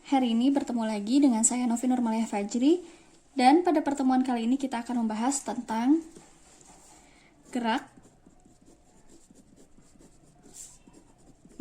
Hari ini bertemu lagi dengan saya Novi Nurmalia Fajri, dan pada pertemuan kali ini kita akan membahas tentang gerak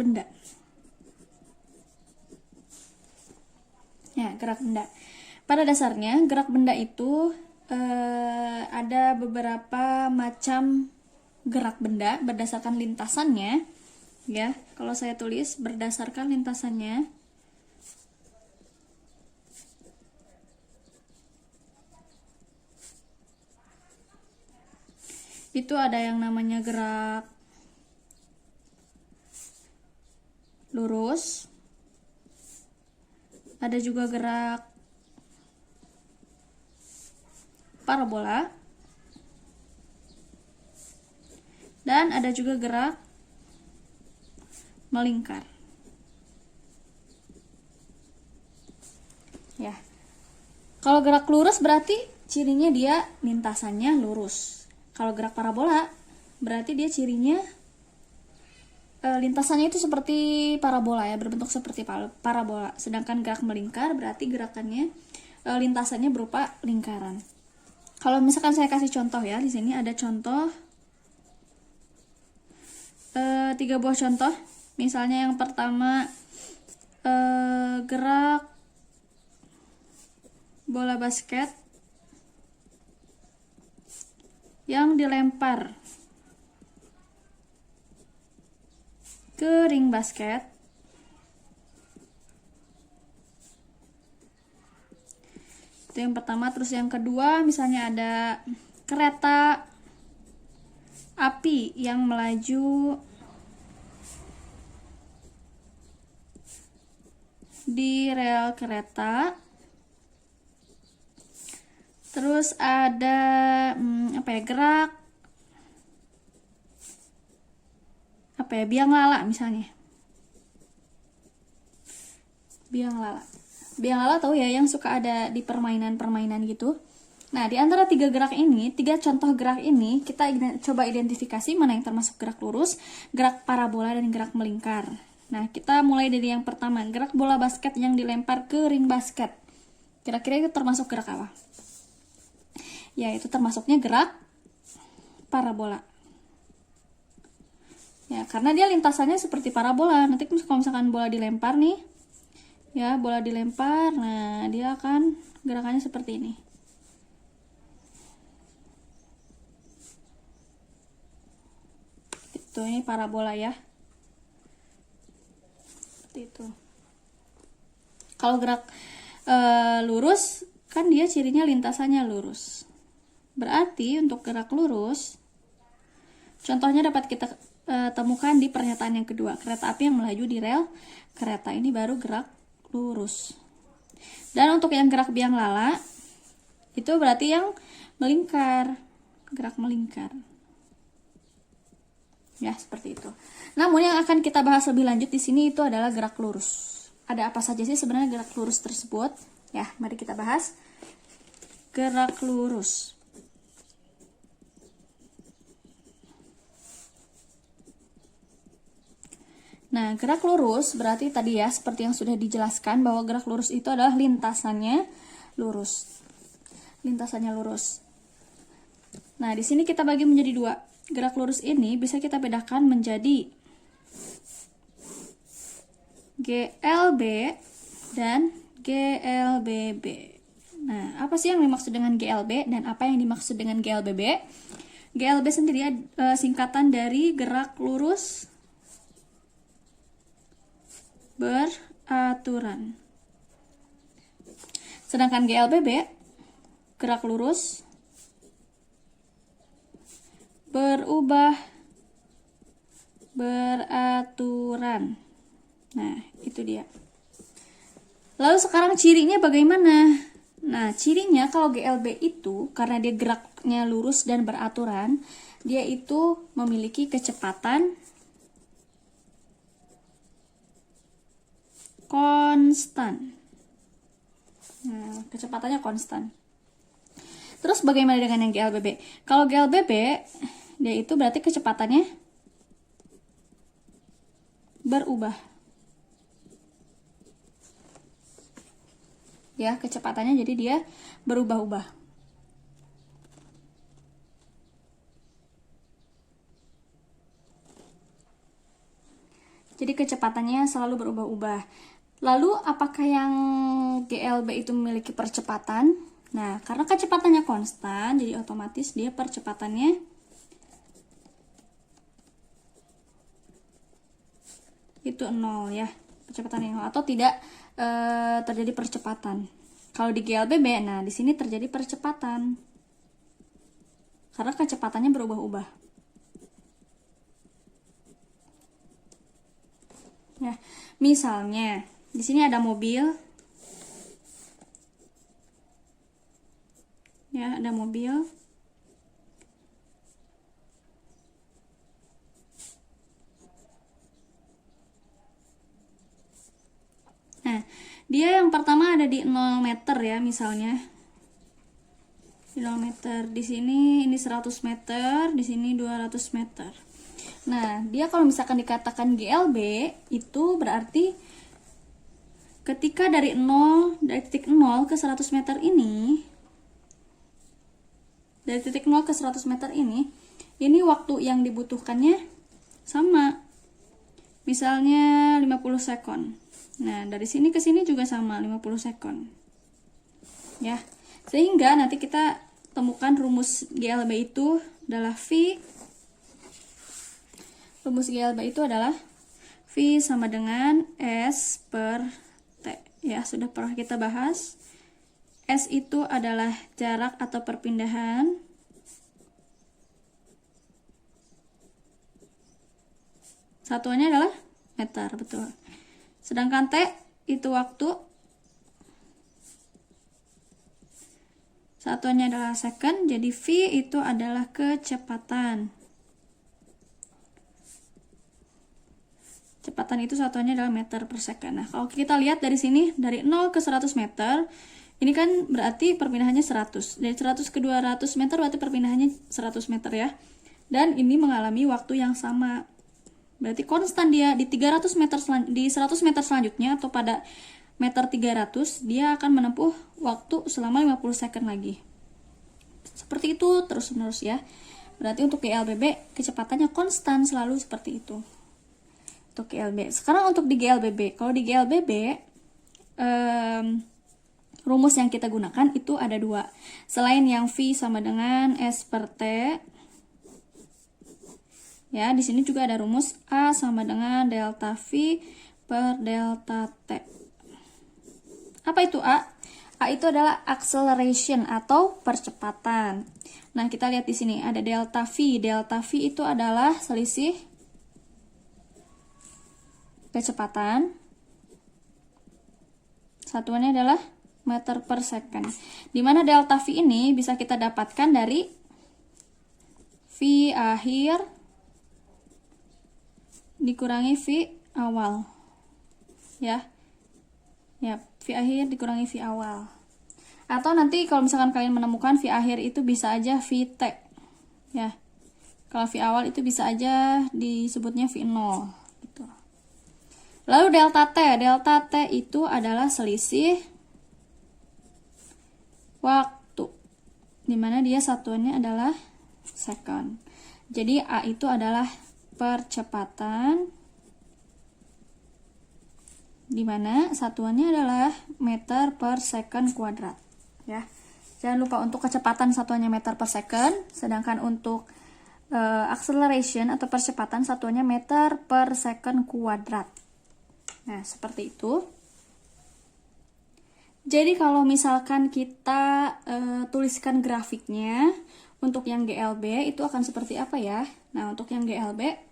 benda. Ya, gerak benda. Pada dasarnya gerak benda itu ada beberapa macam gerak benda berdasarkan lintasannya. Ya, kalau saya tulis berdasarkan lintasannya. Itu ada yang namanya gerak lurus, ada juga gerak parabola, dan ada juga gerak melingkar. Ya, kalau gerak lurus berarti cirinya dia lintasannya lurus. Kalau gerak parabola berarti dia cirinya lintasannya itu seperti parabola, ya, berbentuk seperti parabola. Sedangkan gerak melingkar berarti gerakannya lintasannya berupa lingkaran. Kalau misalkan saya kasih contoh, ya, di sini ada contoh 3 buah contoh. Misalnya yang pertama gerak bola basket yang dilempar ke ring basket. Itu yang pertama. Terus yang kedua, misalnya ada kereta api yang melaju di rel kereta. Terus ada gerak biang lala misalnya. Biang lala tahu ya, yang suka ada di permainan-permainan gitu. Nah, di antara 3 gerak ini, 3 contoh gerak ini, kita coba identifikasi mana yang termasuk gerak lurus, gerak parabola, dan gerak melingkar. Nah, kita mulai dari yang pertama, gerak bola basket yang dilempar ke ring basket. Kira-kira itu termasuk gerak apa? Ya, itu termasuknya gerak parabola. Ya, karena dia lintasannya seperti parabola. Nanti kalau misalkan bola dilempar nih, ya, bola dilempar, nah dia akan gerakannya seperti ini. Itu ini parabola, ya. Seperti itu. Kalau gerak lurus kan dia cirinya lintasannya lurus. Berarti untuk gerak lurus, contohnya dapat kita temukan di pernyataan yang kedua. Kereta api yang melaju di rel kereta, ini baru gerak lurus. Dan untuk yang gerak biang lala, itu berarti yang melingkar, gerak melingkar. Ya, seperti itu. Namun yang akan kita bahas lebih lanjut di sini itu adalah gerak lurus. Ada apa saja sih sebenarnya gerak lurus tersebut? Ya, mari kita bahas gerak lurus. Nah, gerak lurus berarti tadi, ya, seperti yang sudah dijelaskan bahwa gerak lurus itu adalah lintasannya lurus. Lintasannya lurus. Nah, di sini kita bagi menjadi 2. Gerak lurus ini bisa kita bedakan menjadi GLB dan GLBB. Nah, apa sih yang dimaksud dengan GLB dan apa yang dimaksud dengan GLBB? GLB sendiri singkatan dari gerak lurus beraturan. Sedangkan GLBB, gerak lurus berubah beraturan. Nah, itu dia. Lalu sekarang cirinya bagaimana? Nah, cirinya kalau GLB itu, karena dia geraknya lurus dan beraturan, dia itu memiliki kecepatan konstan. Nah, kecepatannya konstan. Terus bagaimana dengan yang GLBB? Kalau GLBB, dia itu berarti kecepatannya berubah. ya kecepatannya, jadi dia berubah-ubah. Jadi kecepatannya selalu berubah-ubah. Lalu apakah yang GLB itu memiliki percepatan? Nah, karena kecepatannya konstan, jadi otomatis dia percepatannya itu 0 ya. Percepatan 0 atau tidak terjadi percepatan. Kalau di GLBB, nah di sini terjadi percepatan. Karena kecepatannya berubah-ubah. Ya, misalnya di sini ada mobil. Ya, ada mobil. Nah, dia yang pertama ada di 0 meter ya, misalnya. Di 0 meter. Di sini ini 100 meter, di sini 200 meter. Nah, dia kalau misalkan dikatakan GLB, itu berarti ketika dari titik 0 ke 100 meter ini, dari titik 0 ke 100 meter ini waktu yang dibutuhkannya sama. Misalnya 50 sekon. Nah, dari sini ke sini juga sama, 50 sekon. Ya. Sehingga nanti kita temukan rumus GLB itu adalah V. Rumus GLB itu adalah V sama dengan S per T. Ya, sudah pernah kita bahas. S itu adalah jarak atau perpindahan. Satuannya adalah meter, betul. Sedangkan T itu waktu. Satuannya adalah second, jadi V itu adalah kecepatan. Kecepatan itu satuannya adalah meter per second. Nah, kalau kita lihat dari sini, dari 0 ke 100 meter, ini kan berarti perpindahannya 100. Dari 100 ke 200 meter berarti perpindahannya 100 meter ya. Dan ini mengalami waktu yang sama. Berarti konstan dia di 300 meter di 100 meter selanjutnya atau pada meter 300 dia akan menempuh waktu selama 50 second lagi. Seperti itu terus-menerus ya. Berarti untuk GLBB kecepatannya konstan selalu seperti itu. Untuk GLB. Sekarang untuk di GLBB. Kalau di GLBB rumus yang kita gunakan itu ada dua. Selain yang V sama dengan S per T, ya, di sini juga ada rumus A sama dengan delta V per delta T. Apa itu A? A itu adalah acceleration atau percepatan. Nah, kita lihat di sini ada delta V. Delta V itu adalah selisih kecepatan. Satuannya adalah meter per second. Dimana delta V ini bisa kita dapatkan dari V akhir dikurangi V awal. Ya. Ya, V akhir dikurangi V awal. Atau nanti kalau misalkan kalian menemukan V akhir itu bisa aja VT. Ya. Kalau V awal itu bisa aja disebutnya V0 gitu. Lalu delta T. Delta T itu adalah selisih waktu. Dimana dia satuannya adalah second. Jadi A itu adalah percepatan, di mana satuannya adalah meter per second kuadrat. Ya, jangan lupa untuk kecepatan satuannya meter per second, sedangkan untuk acceleration atau percepatan satuannya meter per second kuadrat. Nah, seperti itu. Jadi kalau misalkan kita tuliskan grafiknya untuk yang GLB itu akan seperti apa ya? Nah, untuk yang GLB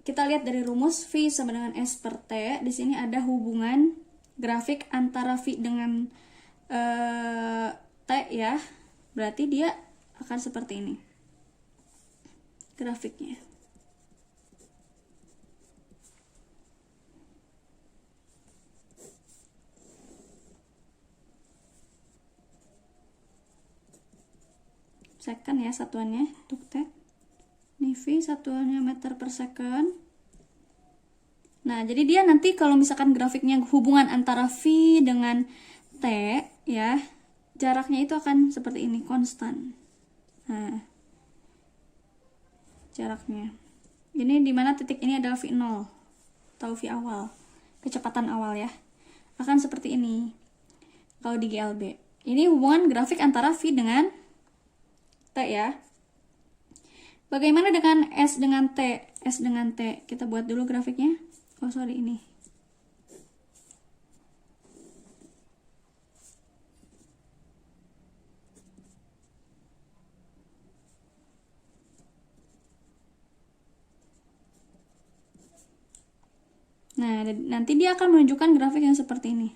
kita lihat dari rumus V sama dengan S per T. Di sini ada hubungan grafik antara V dengan T ya. Berarti dia akan seperti ini grafiknya. Second ya satuannya untuk T. Ini V satuannya meter per second. Nah, jadi dia nanti kalau misalkan grafiknya hubungan antara V dengan T ya, jaraknya itu akan seperti ini, konstan. Nah, jaraknya. Ini dimana titik ini adalah V0 atau V awal, kecepatan awal ya. Akan seperti ini kalau di GLB. Ini hubungan grafik antara V dengan T ya. Bagaimana dengan S dengan T? S dengan T, kita buat dulu grafiknya. Oh sorry, ini. Nah, nanti dia akan menunjukkan grafik yang seperti ini.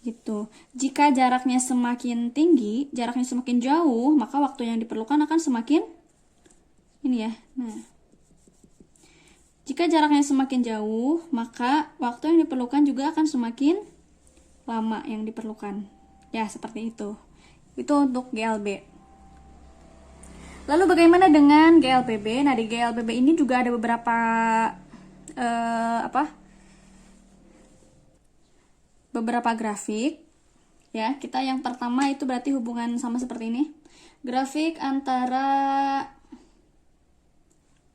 Gitu. Jika jaraknya semakin tinggi, jaraknya semakin jauh, maka waktu yang diperlukan akan semakin ini ya. Nah, jika jaraknya semakin jauh, maka waktu yang diperlukan juga akan semakin lama yang diperlukan. Ya, seperti itu. Itu untuk GLB. Lalu bagaimana dengan GLPB? Nah, di GLPB ini juga ada beberapa beberapa grafik. Ya, kita yang pertama itu berarti hubungan sama seperti ini. Grafik antara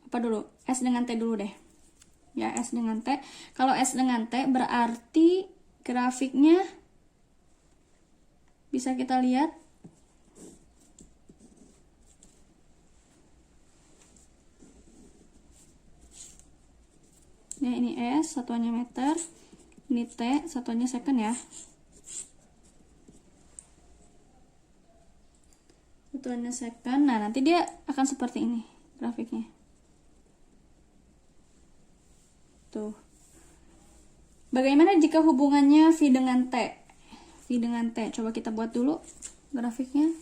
apa dulu? S dengan T dulu deh. Ya, S dengan T. Kalau S dengan T berarti grafiknya bisa kita lihat ya, ini S, satuannya meter, ini T, satuannya second ya. Satuannya second. Nah, nanti dia akan seperti ini grafiknya. Tuh. Bagaimana jika hubungannya V dengan T? V dengan T. Coba kita buat dulu grafiknya.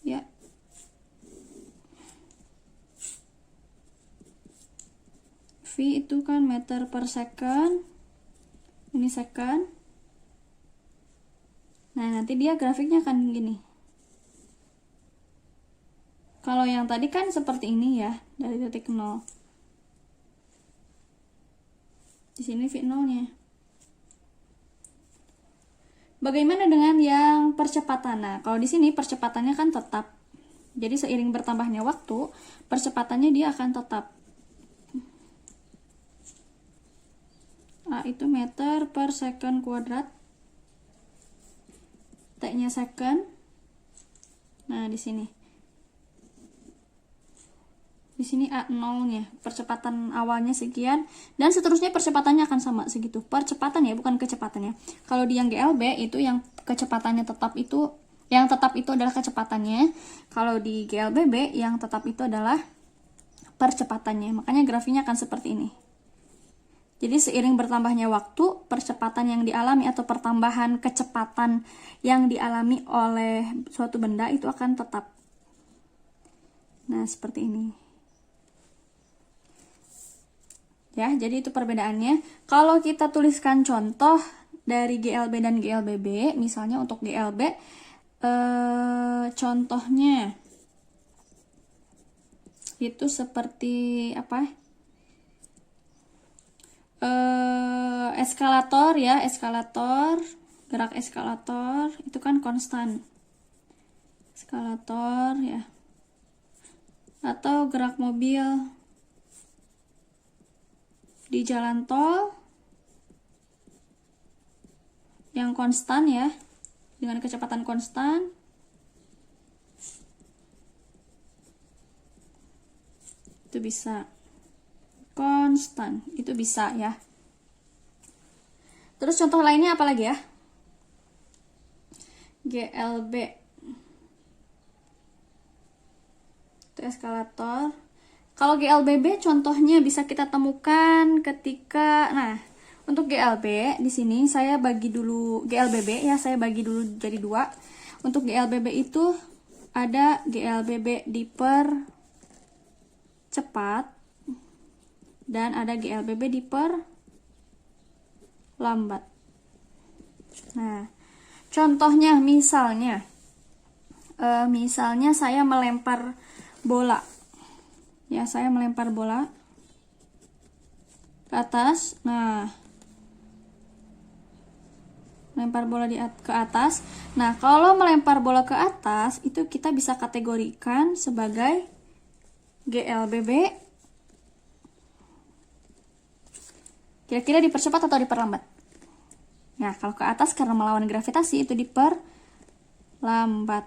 Ya. V itu kan meter per second. Ini second. Nah, nanti dia grafiknya akan gini. Kalau yang tadi kan seperti ini ya, dari titik 0. Di sini V0-nya. Bagaimana dengan yang percepatan? Nah, kalau di sini percepatannya kan tetap. Jadi seiring bertambahnya waktu, percepatannya dia akan tetap. A itu meter per second kuadrat. T-nya second. Nah, di sini. Di sini A0-nya, percepatan awalnya sekian, dan seterusnya percepatannya akan sama segitu. Percepatan ya, bukan kecepatannya. Kalau di yang GLB itu yang kecepatannya tetap itu, yang tetap itu adalah kecepatannya. Kalau di GLBB yang tetap itu adalah percepatannya. Makanya grafiknya akan seperti ini. Jadi seiring bertambahnya waktu, percepatan yang dialami atau pertambahan kecepatan yang dialami oleh suatu benda itu akan tetap. Nah, seperti ini. Ya, jadi itu perbedaannya. Kalau kita tuliskan contoh dari GLB dan GLBB, misalnya untuk GLB, contohnya itu seperti apa? Eskalator ya, eskalator, gerak eskalator itu kan konstan. Eskalator ya. Atau gerak mobil di jalan tol yang konstan ya, dengan kecepatan konstan. Itu bisa. Konstan, itu bisa ya. Terus contoh lainnya apa lagi ya? GLB. Itu eskalator. Kalau GLBB contohnya bisa kita temukan ketika, nah, untuk GLB di sini saya bagi dulu GLBB ya, saya bagi dulu jadi dua. Untuk GLBB itu ada GLBB dipercepat dan ada GLBB diperlambat. Nah, contohnya misalnya saya melempar bola. Ya, saya melempar bola ke atas. Nah, Melempar bola ke atas. Nah, kalau melempar bola ke atas, itu kita bisa kategorikan sebagai GLBB. Kira-kira dipercepat atau diperlambat? Nah, kalau ke atas karena melawan gravitasi itu diperlambat.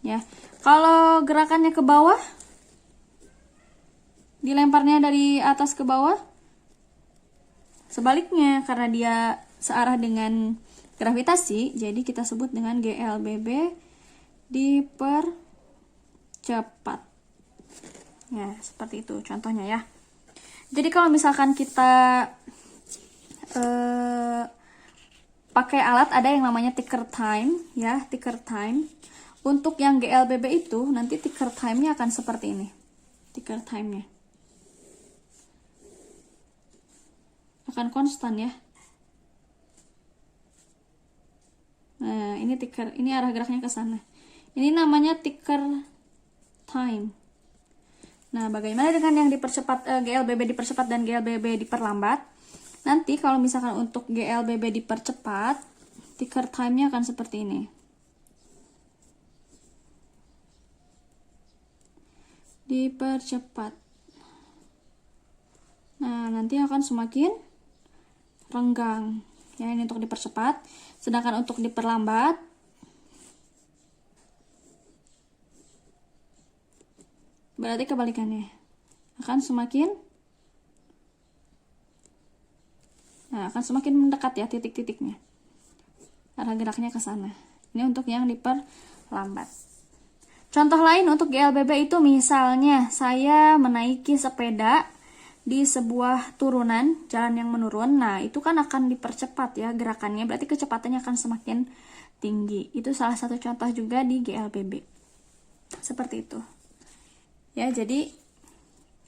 Ya. Kalau gerakannya ke bawah, dilemparnya dari atas ke bawah, sebaliknya, karena dia searah dengan gravitasi, jadi kita sebut dengan GLBB dipercepat. Ya, seperti itu contohnya ya. Jadi kalau misalkan kita pakai alat, ada yang namanya ticker time, ya, ticker time. Untuk yang GLBB itu, nanti ticker time-nya akan seperti ini. Ticker time-nya akan konstan ya. Nah, ini ticker, ini arah geraknya ke sana. Ini namanya ticker time. Nah, bagaimana dengan yang dipercepat, GLBB dipercepat dan GLBB diperlambat? Nanti kalau misalkan untuk GLBB dipercepat, ticker time-nya akan seperti ini. Dipercepat. Nah, nanti akan semakin renggang. Ya, ini untuk dipercepat. Sedangkan untuk diperlambat, berarti kebalikannya. Akan semakin mendekat ya titik-titiknya. Arah geraknya ke sana. Ini untuk yang diperlambat. Contoh lain untuk GLBB itu misalnya saya menaiki sepeda di sebuah turunan, jalan yang menurun. Nah, itu kan akan dipercepat ya gerakannya, berarti kecepatannya akan semakin tinggi. Itu salah satu contoh juga di GLBB. Seperti itu. Ya, jadi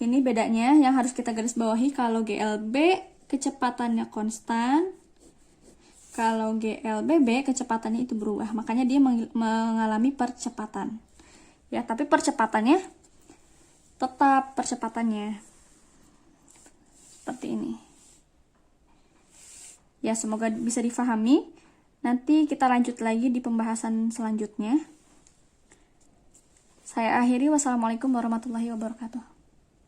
ini bedanya yang harus kita garis bawahi. Kalau GLB kecepatannya konstan, kalau GLBB kecepatannya itu berubah. Makanya dia mengalami percepatan. Ya, tapi percepatannya tetap percepatannya. Seperti ini. Ya, semoga bisa difahami. Nanti kita lanjut lagi di pembahasan selanjutnya. Saya akhiri. Wassalamualaikum warahmatullahi wabarakatuh.